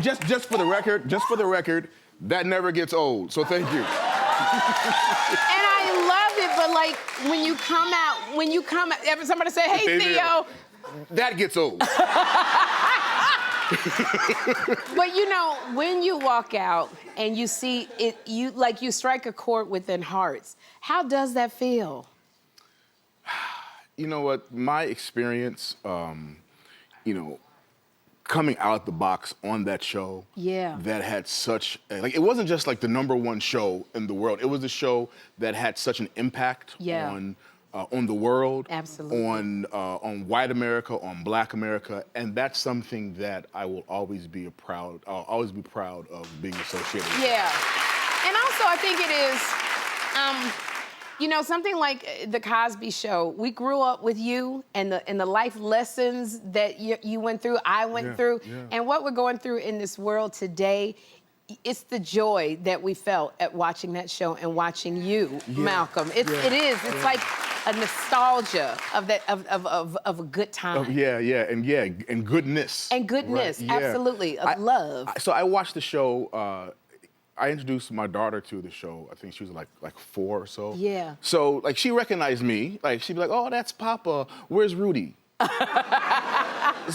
just for the record, that never gets old. So thank you. And I love it, but like when you come out, ever somebody say, "Hey, Theo," that gets old. But you know, when you walk out and you see it, you strike a chord within hearts. How does that feel? You know what? My experience, coming out the box on that show, that had such it wasn't just like the #1 show in the world. It was a show that had such an impact on the world, absolutely, on white America, on Black America, and that's something that I will always be proud of being associated with. Yeah, and also I think it is. Something like the Cosby Show, we grew up with you and the life lessons that you went through, I went through, and what we're going through in this world today, it's the joy that we felt at watching that show and watching you, Malcolm. It is. It's like a nostalgia of that of a good time. And goodness. And goodness, absolutely, of love. So I watched the show. I introduced my daughter to the show. I think she was like 4 or so. Yeah. So like she recognized me. Like she'd be like, "Oh, that's Papa. Where's Rudy?"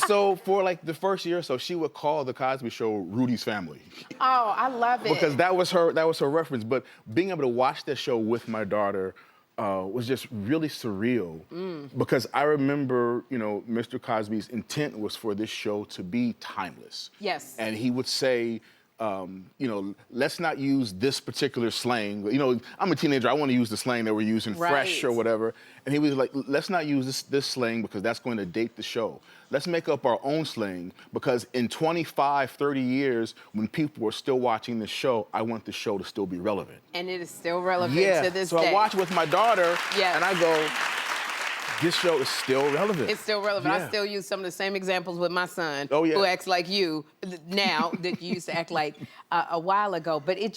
So for like the first year or so, she would call the Cosby Show Rudy's Family. Oh, I love it. Because that was her reference. But being able to watch that show with my daughter was just really surreal. Because I remember, Mr. Cosby's intent was for this show to be timeless. Yes. And he would say, let's not use this particular slang. I'm a teenager, I want to use the slang that we're using, fresh or whatever. And he was like, let's not use this slang because that's going to date the show. Let's make up our own slang because in 25, 30 years, when people are still watching this show, I want the show to still be relevant. And it is still relevant to this day. So I watch with my daughter and I go, this show is still relevant. It's still relevant. I still use some of the same examples with my son, who acts like you now that you used to act like a while ago. But it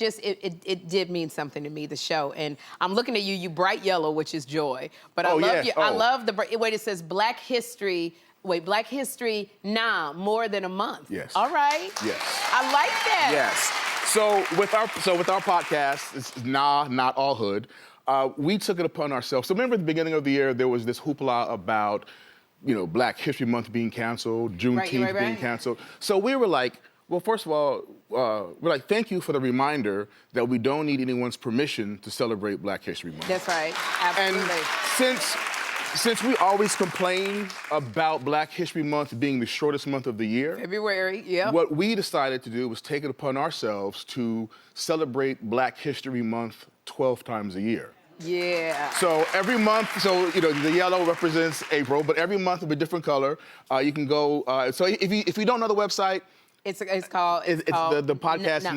did mean something to me, the show. And I'm looking at you, you bright yellow, which is joy. But I love you. I love the way it says Black History. Wait, Black History, more than a month. Yes. All right. Yes. I like that. Yes. So with our podcast, it's Not All Hood. We took it upon ourselves. So remember at the beginning of the year, there was this hoopla about, Black History Month being canceled, Juneteenth being canceled. So we were like, well, first of all, we're like, thank you for the reminder that we don't need anyone's permission to celebrate Black History Month. That's right, absolutely. And since we always complain about Black History Month being the shortest month of the year, February, what we decided to do was take it upon ourselves to celebrate Black History Month 12 times a year. Yeah. So every month, the yellow represents April, but every month will be a different color. You can go, so if you don't know the website, it's called the podcast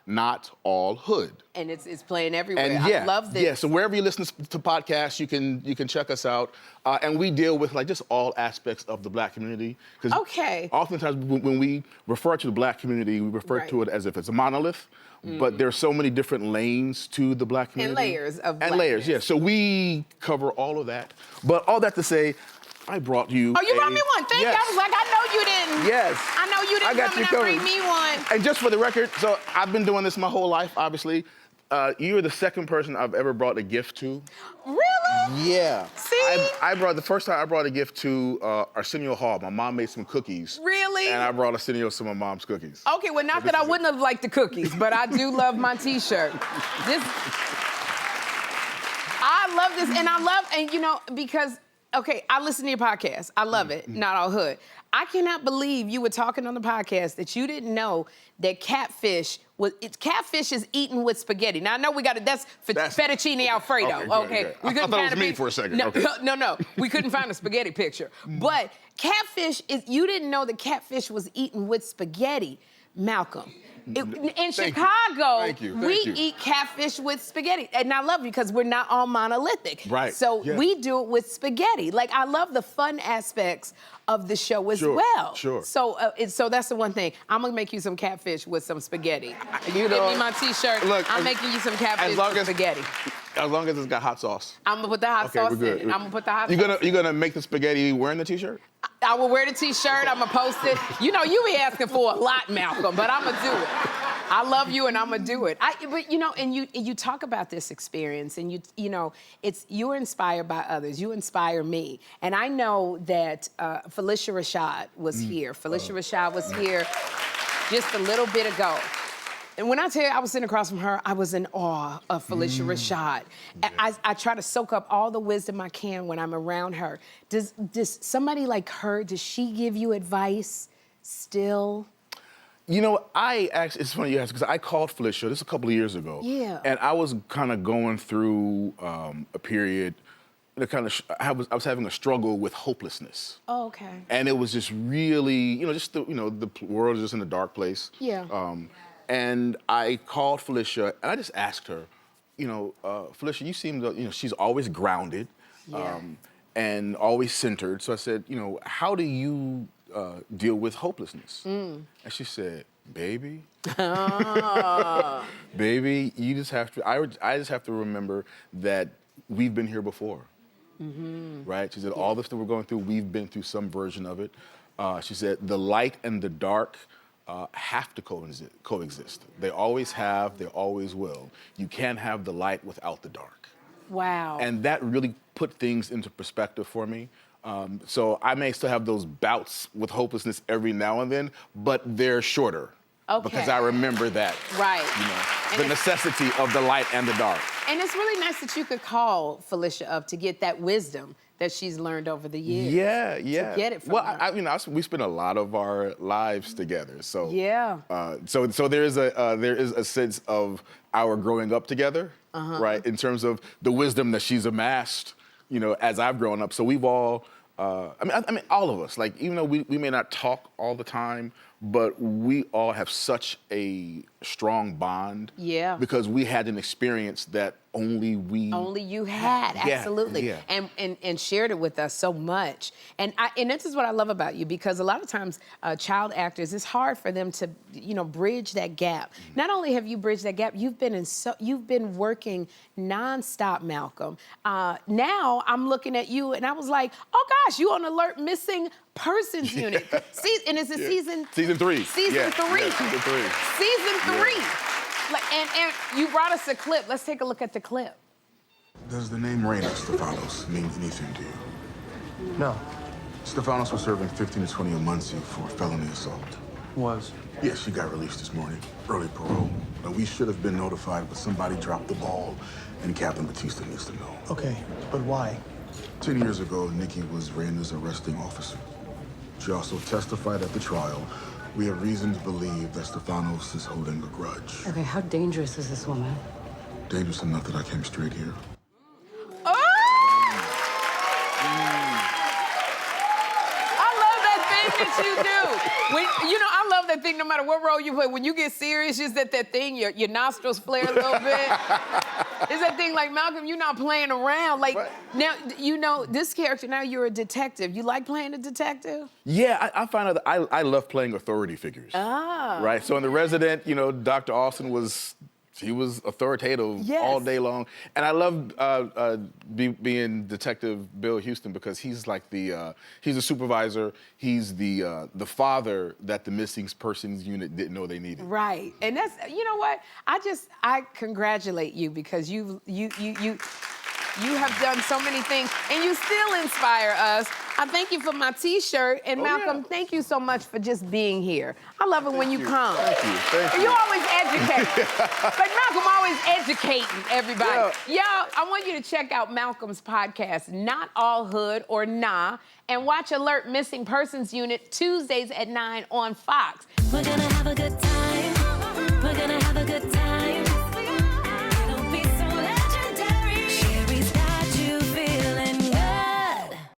Not All Hood. And it's playing everywhere. And I love this. Yeah, so wherever you listen to podcasts, you can check us out. And we deal with just all aspects of the Black community. Okay. Oftentimes when we refer to the Black community, we refer to it as if it's a monolith. But there's so many different lanes to the Black community. And layers of blackness. And layers, yeah. So we cover all of that. But all that to say, I brought you Oh, you brought me one. Thank you. I was like, I know you didn't. Yes. I know you didn't come and bring me one. And just for the record, so I've been doing this my whole life, obviously. You're the second person I've ever brought a gift to. Really? Yeah. See? The first time I brought a gift to Arsenio Hall. My mom made some cookies. Really? And I brought Arsenio some of my mom's cookies. Okay, well, not that I wouldn't have liked the cookies, but I do love my T-shirt. I love this, and because, okay, I listen to your podcast. I love it, Not All Hood. I cannot believe you were talking on the podcast that you didn't know that catfish is eaten with spaghetti. Now I know that's fettuccine Alfredo. Okay. I thought that was me for a second. No. We couldn't find a spaghetti picture. But catfish you didn't know that catfish was eaten with spaghetti, Malcolm. In Chicago, we eat catfish with spaghetti. And I love it because we're not all monolithic. Right. So we do it with spaghetti. Like, I love the fun aspects of the show as well. Sure. So that's the one thing. I'm going to make you some catfish with some spaghetti. Give me my T-shirt. Look, I'm making you some catfish with spaghetti. As long as it's got hot sauce. I'm gonna put the hot sauce in it. I'm gonna put the hot sauce. You gonna make the spaghetti wearing the t-shirt? I will wear the t-shirt. I'm gonna post it. You know, you be asking for a lot, Malcolm, but I'm gonna do it. I love you, and I'm gonna do it. But you know, and you talk about this experience, and you know, you're inspired by others. You inspire me, and I know that Phylicia Rashad was here. Phylicia Rashad was here just a little bit ago. And when I tell you I was sitting across from her, I was in awe of Phylicia Rashad. Yeah. I try to soak up all the wisdom I can when I'm around her. Does somebody like her, does she give you advice still? You know, it's funny you ask, because I called Phylicia, this a couple of years ago. Yeah. And I was kind of going through a period that I was having a struggle with hopelessness. Oh, okay. And it was just really, you know, the world is just in a dark place. Yeah. And I called Phylicia, and I just asked her, you know, Phylicia, you seem to, you know, she's always grounded, and always centered. So I said, you know, how do you deal with hopelessness? And she said, baby, baby, you just have to, I just have to remember that we've been here before, right? She said, all the stuff we're going through, we've been through some version of it. She said, the light and the dark have to coexist. They always have, they always will. You can't have the light without the dark. Wow. And that really put things into perspective for me. So I may still have those bouts with hopelessness every now and then, but they're shorter. Okay. Because I remember that. Right. You know, And the necessity of the light and the dark. And it's really nice that you could call Phylicia up to get that wisdom that she's learned over the years. Yeah. To get it from her. You know, we spend a lot of our lives together, so Yeah. So there is a sense of our growing up together, right? In terms of the wisdom that she's amassed, you know, as I've grown up. So we've all, I mean, all of us, like, even though we may not talk all the time, but we all have such a strong bond. Yeah. Because we had an experience that only you had, absolutely. Yeah. And shared it with us so much. And this is what I love about you, because a lot of times child actors, it's hard for them to, you know, bridge that gap. Not only have you bridged that gap, you've been working nonstop, Malcolm. Now I'm looking at you and I was like, oh gosh, you on Alert Missing Persons Unit. And it's a season 3. Season 3. Yeah, season 3. Season 3. Like, and you brought us a clip. Let's take a look at the clip. Does the name Raina Stefanos mean anything to you? No. Stefanos was serving 15 to 20 a month for felony assault. Was? Yes, she got released this morning. Early parole. Now, we should have been notified, but somebody dropped the ball, and Captain Batista needs to know. Okay, but why? 10 years ago, Nikki was Raina's arresting officer. She also testified at the trial. We have reason to believe that Stefanos is holding a grudge. Okay, how dangerous is this woman? Dangerous enough that I came straight here. Oh! I love that thing that you do. You know, I love that thing no matter what role you play. When you get serious, just that thing, your nostrils flare a little bit. It's that thing like, Malcolm, you're not playing around. Like, now, you know, this character, now you're a detective. You like playing a detective? Yeah, I find out that I love playing authority figures. Ah. Right, so in The Resident, you know, Dr. Austin was authoritative all day long. And I love being Detective Bill Houston, because he's like he's a supervisor. He's the father that the missing persons unit didn't know they needed. Right, and that's, you know what? I congratulate you, because you have done so many things, and you still inspire us. I thank you for my T-shirt, and Malcolm, thank you so much for just being here. I love it when you come. Thank you. You always educate. Like Malcolm always educating everybody. Y'all, I want you to check out Malcolm's podcast, Not All Hood or Nah, and watch Alert Missing Persons Unit Tuesdays at 9 on Fox. We're gonna have a good time.